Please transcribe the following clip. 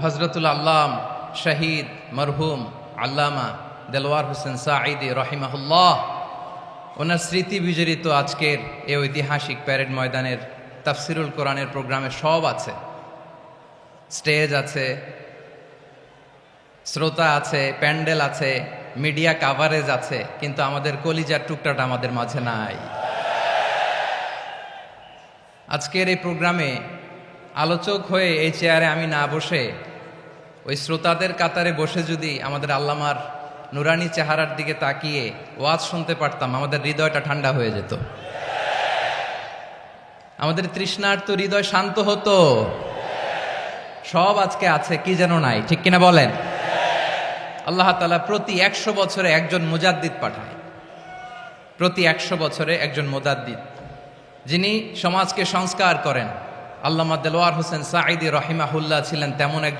হজরতুল আল্লাম শহীদ মরহুম আল্লামা দেলওয়ার হোসেন সাঈদী রহিমাহুল্লাহ ওনার স্মৃতি বিজড়িত আজকের এই ঐতিহাসিক প্যারেড ময়দানের তাফসিরুল কোরআনের প্রোগ্রামে সব আছে। স্টেজ আছে, শ্রোতা আছে, প্যান্ডেল আছে, মিডিয়া কাভারেজ আছে, কিন্তু আমাদের কলিজার টুকটাটা আমাদের মাঝে নাই। আজকের এই প্রোগ্রামে আলোচক হয়ে এই চেয়ারে আমি না বসে ওই শ্রোতাদের কাতারে বসে যদি আমাদের আল্লামার নুরানি চেহারার দিকে তাকিয়ে ওয়াজ শুনতে পারতাম, আমাদের হৃদয়টা ঠান্ডা হয়ে যেত, আমাদের তৃষ্ণার্ত হৃদয় শান্ত হতো। সব আজকে আছে, কি যেন নাই, ঠিক কিনা বলেন? আল্লাহ তাআলা প্রতি 100 বছরে একজন মুজাদ্দিদ পাঠায়, প্রতি 100 বছরে একজন মুজাদ্দিদ, যিনি সমাজকে সংস্কার করেন। আল্লামা দেলওয়ার হোসেন সাঈদী রহিমাহুল্লাহ ছিলেন তেমন একজন।